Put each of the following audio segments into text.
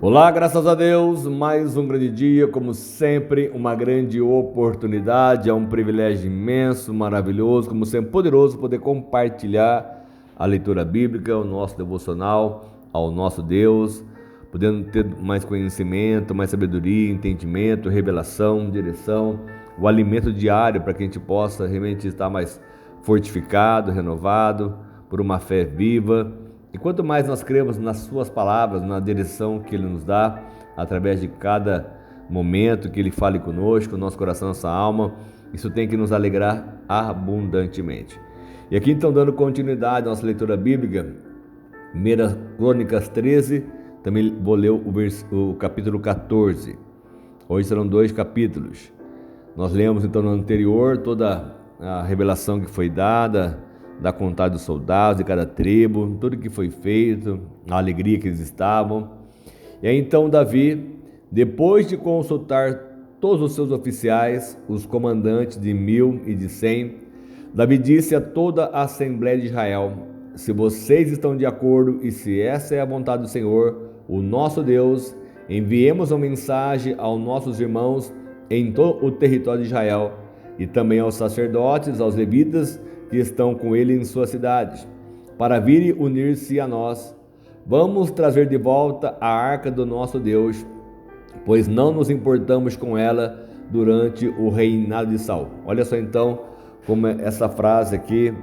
Olá, graças a Deus, mais um grande dia, como sempre, uma grande oportunidade, é um privilégio imenso, maravilhoso, como sempre, poderoso poder compartilhar a leitura bíblica, o nosso devocional ao nosso Deus, podendo ter mais conhecimento, mais sabedoria, entendimento, revelação, direção, o alimento diário para que a gente possa realmente estar mais fortificado, renovado, por uma fé viva. E quanto mais nós cremos nas suas palavras, na direção que Ele nos dá, através de cada momento que Ele fale conosco, nosso coração, nossa alma, isso tem que nos alegrar abundantemente. E aqui então, dando continuidade à nossa leitura bíblica, 1 Crônicas 13, também vou ler o capítulo 14. Hoje serão 2 capítulos. Nós lemos então no anterior toda a revelação que foi dada, da contagem dos soldados de cada tribo, tudo que foi feito, a alegria que eles estavam. E aí então Davi, depois de consultar todos os seus oficiais, os comandantes de 1000 e de 100, Davi disse a toda a Assembleia de Israel: se vocês estão de acordo e se essa é a vontade do Senhor, o nosso Deus, enviemos uma mensagem aos nossos irmãos em todo o território de Israel e também aos sacerdotes, aos levitas que estão com ele em suas cidades, para virem unir-se a nós. Vamos trazer de volta a arca do nosso Deus, pois não nos importamos com ela durante o reinado de Saul. Olha só então como essa frase aqui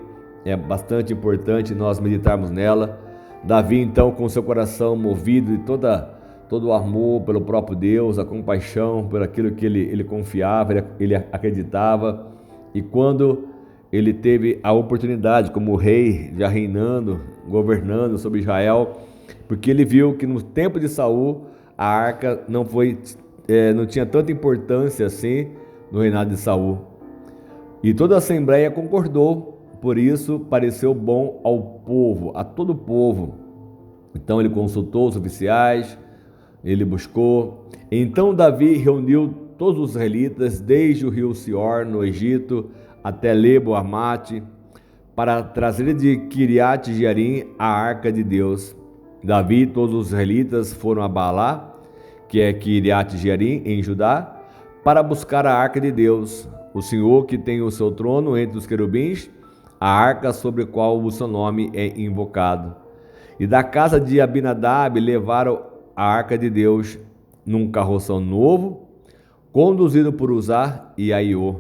é bastante importante nós meditarmos nela. Davi então, com seu coração movido de todo o amor pelo próprio Deus, a compaixão por aquilo que ele confiava, ele acreditava, e quando ele teve a oportunidade como rei, já reinando, governando sobre Israel, porque ele viu que no tempo de Saul a arca não tinha tanta importância assim no reinado de Saul. E toda a Assembleia concordou, por isso pareceu bom ao povo, a todo o povo. Então ele consultou os oficiais, ele buscou. Então Davi reuniu todos os israelitas, desde o rio Sior, no Egito, até Lebo Amate, para trazer de Kiriat Jearim a arca de Deus. Davi e todos os israelitas foram a Baalá, que é Kiriat Jearim, em Judá, para buscar a arca de Deus, o Senhor que tem o seu trono entre os querubins, a arca sobre a qual o seu nome é invocado. E da casa de Abinadab levaram a arca de Deus num carroção novo, conduzido por Uzá e Aiô.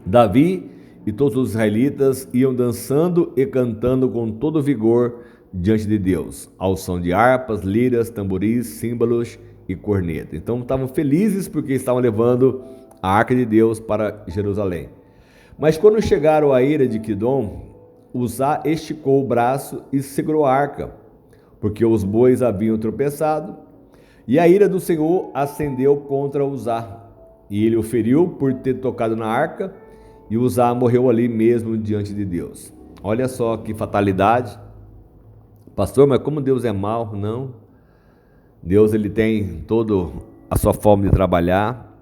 Davi e todos os israelitas iam dançando e cantando com todo vigor diante de Deus, ao som de harpas, liras, tamboris, símbolos e corneta. Então estavam felizes porque estavam levando a arca de Deus para Jerusalém. Mas quando chegaram à ira de Quidom, Uzá esticou o braço e segurou a arca, porque os bois haviam tropeçado, e a ira do Senhor acendeu contra Uzá, e ele o feriu por ter tocado na arca, e Uzá morreu ali mesmo diante de Deus. Olha só que fatalidade. Pastor, mas como Deus é mau? Não. Deus ele tem toda a sua forma de trabalhar.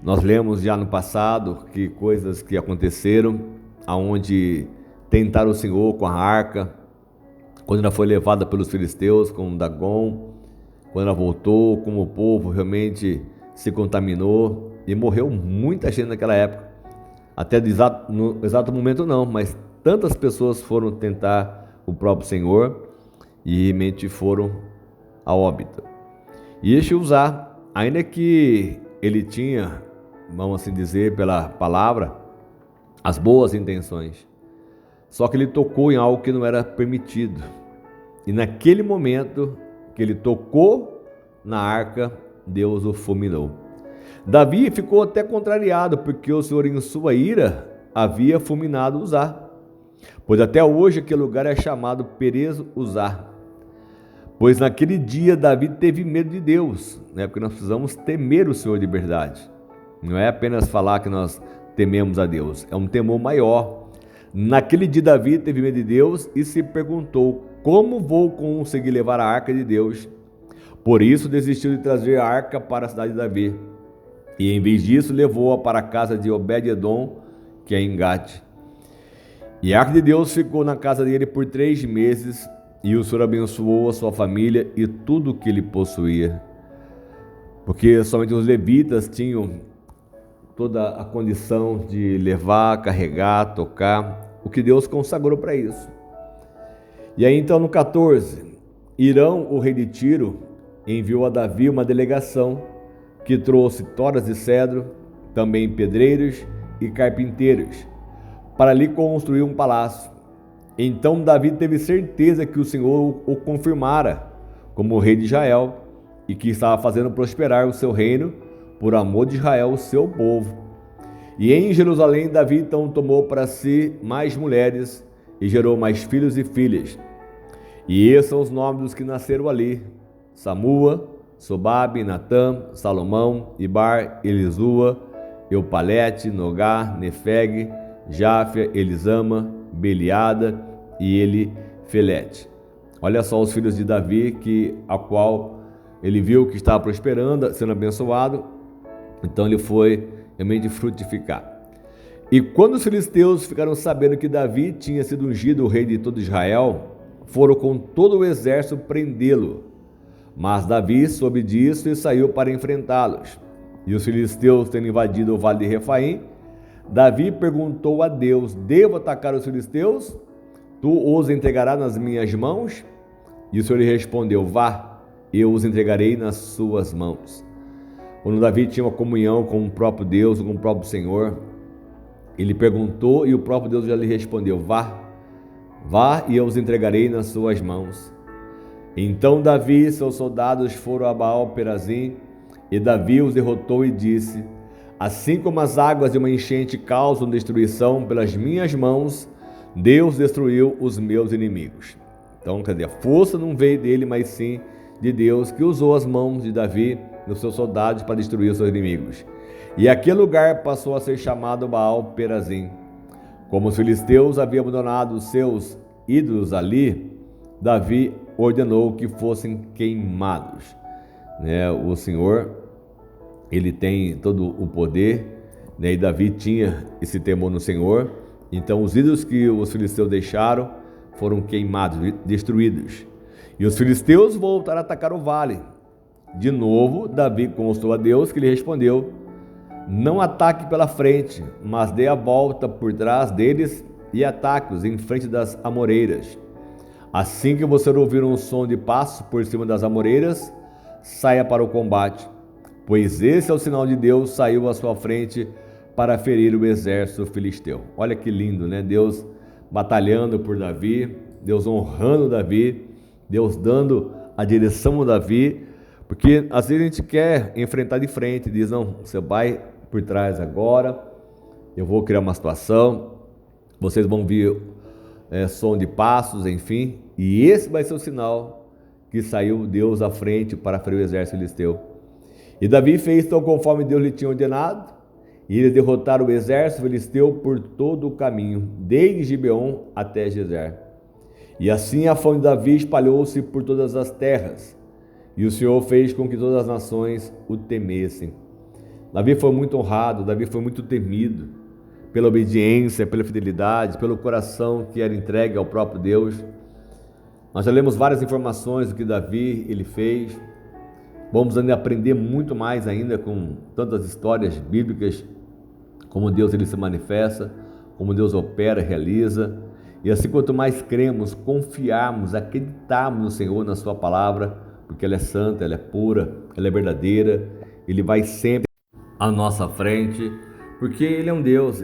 Nós lemos já no passado que coisas que aconteceram, aonde tentaram o Senhor com a arca, quando ela foi levada pelos filisteus com Dagon, quando ela voltou, como o povo realmente se contaminou e morreu muita gente naquela época. Até no exato momento não, mas tantas pessoas foram tentar o próprio Senhor e realmente foram a óbito. E este Uzá, ainda que ele tinha, vamos assim dizer pela palavra, as boas intenções, só que ele tocou em algo que não era permitido. E naquele momento que ele tocou na arca, Deus o fulminou. Davi ficou até contrariado, porque o Senhor em sua ira havia fulminado Uzá, pois até hoje aquele lugar é chamado Perez Uzá. Pois naquele dia Davi teve medo de Deus, porque nós precisamos temer o Senhor de verdade. Não é apenas falar que nós tememos a Deus, é um temor maior. Naquele dia Davi teve medo de Deus e se perguntou: como vou conseguir levar a arca de Deus? Por isso desistiu de trazer a arca para a cidade de Davi. E em vez disso levou-a para a casa de Obed-edom, que é em Gate. E a arca de Deus ficou na casa dele por 3 meses, e o Senhor abençoou a sua família e tudo o que ele possuía, porque somente os levitas tinham toda a condição de levar, carregar, tocar, o que Deus consagrou para isso. E aí então no 14, Irão, o rei de Tiro, enviou a Davi uma delegação que trouxe toras de cedro, também pedreiros e carpinteiros, para lhe construir um palácio. Então Davi teve certeza que o Senhor o confirmara como rei de Israel e que estava fazendo prosperar o seu reino por amor de Israel, o seu povo. E em Jerusalém, Davi então tomou para si mais mulheres e gerou mais filhos e filhas. E esses são os nomes dos que nasceram ali: Samua, Sobabe, Natã, Salomão, Ibar, Elisua, Eupalete, Nogar, Nefeg, Jáfia, Elisama, Beliada e Elifelete. Olha só os filhos de Davi, a qual ele viu que estava prosperando, sendo abençoado, então ele foi realmente frutificar. E quando os filisteus ficaram sabendo que Davi tinha sido ungido o rei de todo Israel, foram com todo o exército prendê-lo. Mas Davi soube disso e saiu para enfrentá-los. E os filisteus tendo invadido o vale de Refaim, Davi perguntou a Deus: devo atacar os filisteus? Tu os entregarás nas minhas mãos? E o Senhor lhe respondeu: vá, eu os entregarei nas suas mãos. Quando Davi tinha uma comunhão com o próprio Deus, com o próprio Senhor, ele perguntou e o próprio Deus já lhe respondeu: vá e eu os entregarei nas suas mãos. Então Davi e seus soldados foram a Baal-Perazim, e Davi os derrotou e disse: assim como as águas de uma enchente causam destruição pelas minhas mãos, Deus destruiu os meus inimigos. Então, quer dizer, a força não veio dele, mas sim de Deus, que usou as mãos de Davi e os seus soldados para destruir os seus inimigos. E aquele lugar passou a ser chamado Baal-Perazim. Como os filisteus haviam abandonado os seus ídolos ali, Davi ordenou que fossem queimados. O Senhor, ele tem todo o poder, e Davi tinha esse temor no Senhor. Então os ídolos que os filisteus deixaram foram queimados, destruídos. E os filisteus voltaram a atacar o vale. De novo, Davi consultou a Deus, que lhe respondeu: não ataque pela frente, mas dê a volta por trás deles e ataque-os em frente das amoreiras. Assim que você ouvir um som de passo por cima das amoreiras, saia para o combate, pois esse é o sinal de Deus saiu à sua frente para ferir o exército filisteu. Olha que lindo, né? Deus batalhando por Davi, Deus honrando Davi, Deus dando a direção a Davi, porque às vezes a gente quer enfrentar de frente, diz: não, você vai por trás agora, eu vou criar uma situação, vocês vão ver som de passos, enfim, e esse vai ser o sinal que saiu Deus à frente para ferir o exército filisteu. E Davi fez então conforme Deus lhe tinha ordenado, e eles derrotaram o exército filisteu por todo o caminho, desde Gibeon até Gezer. E assim a fama de Davi espalhou-se por todas as terras, e o Senhor fez com que todas as nações o temessem. Davi foi muito honrado, Davi foi muito temido pela obediência, pela fidelidade, pelo coração que era entregue ao próprio Deus. Nós já lemos várias informações do que Davi ele fez. Vamos ainda aprender muito mais ainda com tantas histórias bíblicas, como Deus ele se manifesta, como Deus opera, realiza. E assim, quanto mais cremos, confiarmos, acreditarmos no Senhor, na sua palavra, porque ela é santa, ela é pura, ela é verdadeira, ele vai sempre à nossa frente, porque ele é um Deus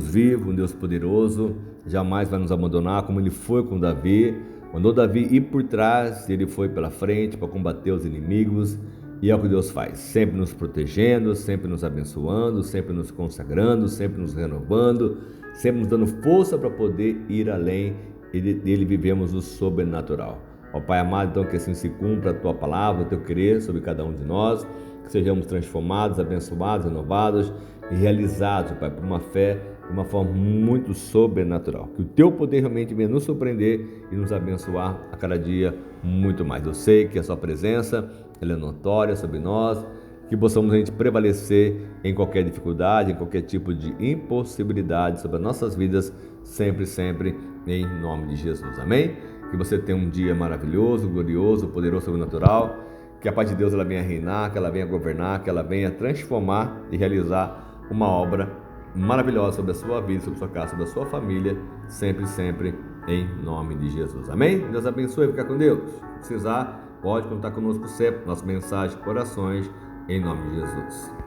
vivo, um Deus poderoso, jamais vai nos abandonar, como ele foi com Davi. Mandou Davi ir por trás, ele foi pela frente para combater os inimigos, e é o que Deus faz, sempre nos protegendo, sempre nos abençoando, sempre nos consagrando, sempre nos renovando, sempre nos dando força para poder ir além, e dele vivemos o sobrenatural. Ó Pai amado, então que assim se cumpra a Tua palavra, o Teu querer sobre cada um de nós, que sejamos transformados, abençoados, renovados e realizados, Pai, por uma fé de uma forma muito sobrenatural. Que o Teu poder realmente venha nos surpreender e nos abençoar a cada dia muito mais. Eu sei que a Sua presença ela é notória sobre nós, que possamos a gente prevalecer em qualquer dificuldade, em qualquer tipo de impossibilidade sobre as nossas vidas, sempre, sempre, em nome de Jesus. Amém? Que você tenha um dia maravilhoso, glorioso, poderoso, sobrenatural. Que a paz de Deus ela venha reinar, que ela venha governar, que ela venha transformar e realizar uma obra maravilhosa sobre a sua vida, sobre a sua casa, sobre a sua família, sempre, sempre, em nome de Jesus. Amém? Deus abençoe, fica com Deus. Se precisar, pode contar conosco sempre. Nossa mensagem, corações, em nome de Jesus.